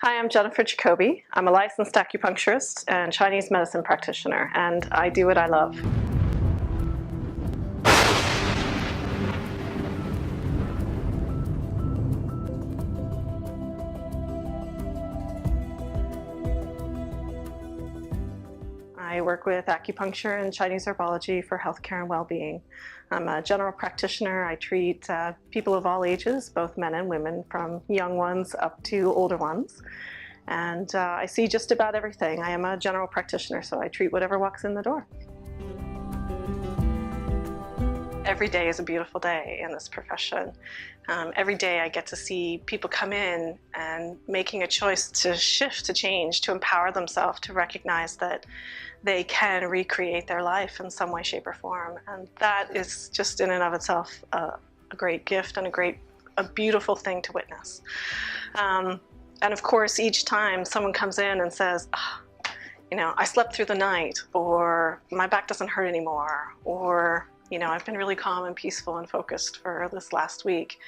Hi, I'm Jennifer Jacoby. I'm a licensed acupuncturist and Chinese medicine practitioner, and I do what I love. I work with acupuncture and Chinese herbology for healthcare and well-being. I'm a general practitioner. I treat people of all ages, both men and women, from young ones up to older ones. And I see just about everything. I am a general practitioner, so I treat whatever walks in the door. Every day is a beautiful day in this profession. Every day I get to see people come in and making a choice to shift, to change, to empower themselves, to recognize that they can recreate their life in some way, shape, or form. And that is just in and of itself a great gift and a beautiful thing to witness. And of course, each time someone comes in and says, oh, I slept through the night, or my back doesn't hurt anymore, or I've been really calm and peaceful and focused for this last week.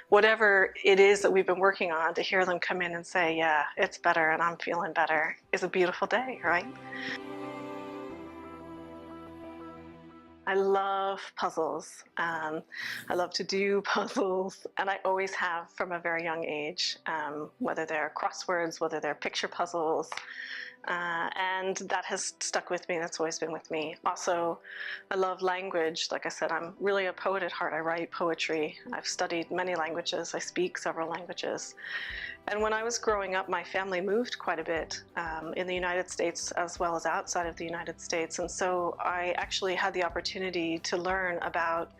Whatever it is that we've been working on, to hear them come in and say, yeah, it's better and I'm feeling better, is a beautiful day, right? I love puzzles. I love to do puzzles, and I always have from a very young age, whether they're crosswords, whether they're picture puzzles. And that has stuck with me. That's always been with me. Also, I love language. Like I said, I'm really a poet at heart. I write poetry. I've studied many languages. I speak several languages. And when I was growing up, my family moved quite a bit in the United States as well as outside of the United States. And so I actually had the opportunity to learn about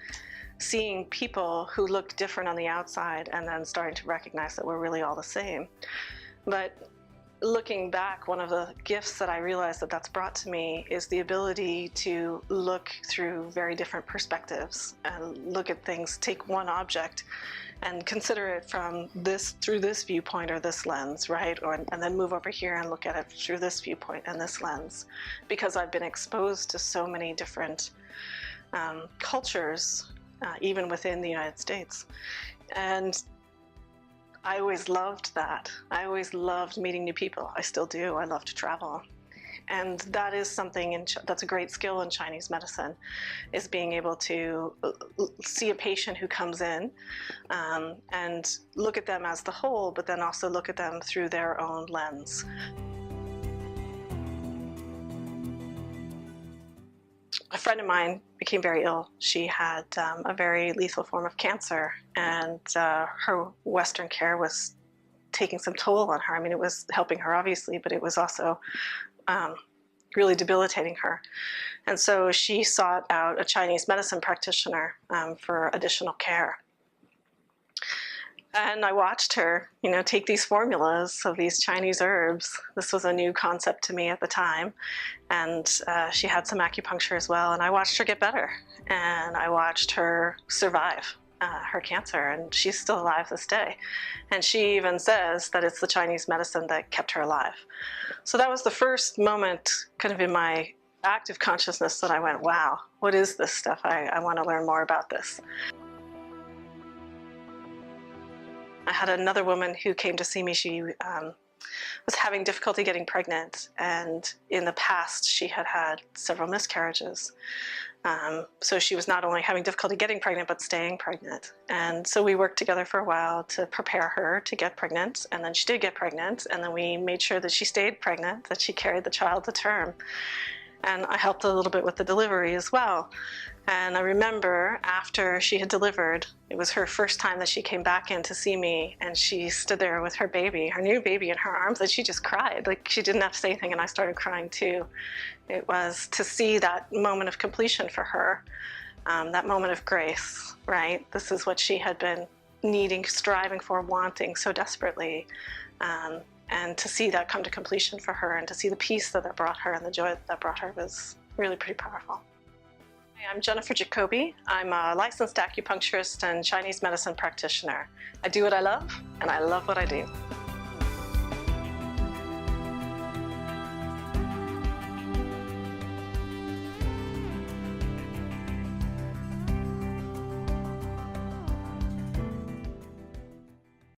seeing people who looked different on the outside and then starting to recognize that we're really all the same. But looking back, one of the gifts that I realized that that's brought to me is the ability to look through very different perspectives and look at things, take one object and consider it through this viewpoint or this lens, right? And then move over here and look at it through this viewpoint and this lens, because I've been exposed to so many different cultures, even within the United States. And I always loved that. I always loved meeting new people. I still do. I love to travel. And that is something that's a great skill in Chinese medicine, is being able to see a patient who comes in and look at them as the whole, but then also look at them through their own lens. A friend of mine became very ill. She had a very lethal form of cancer, and her Western care was taking some toll on her. I mean, it was helping her, obviously, but it was also really debilitating her. And so she sought out a Chinese medicine practitioner for additional care. And I watched her, take these formulas of these Chinese herbs. This was a new concept to me at the time. And she had some acupuncture as well. And I watched her get better. And I watched her survive her cancer. And she's still alive this day. And she even says that it's the Chinese medicine that kept her alive. So that was the first moment kind of in my active consciousness that I went, wow, what is this stuff? I want to learn more about this. I had another woman who came to see me. She was having difficulty getting pregnant, and in the past she had had several miscarriages. So she was not only having difficulty getting pregnant, but staying pregnant. And so we worked together for a while to prepare her to get pregnant, and then she did get pregnant, and then we made sure that she stayed pregnant, that she carried the child to term. And I helped a little bit with the delivery as well. And I remember after she had delivered, it was her first time that she came back in to see me, and she stood there with her baby, her new baby in her arms, and she just cried. Like, she didn't have to say anything, and I started crying too. It was to see that moment of completion for her, that moment of grace, right? This is what she had been needing, striving for, wanting so desperately. And to see that come to completion for her, and to see the peace that brought her and the joy that brought her, was really pretty powerful. Hi, I'm Jennifer Jacoby. I'm a licensed acupuncturist and Chinese medicine practitioner. I do what I love, and I love what I do.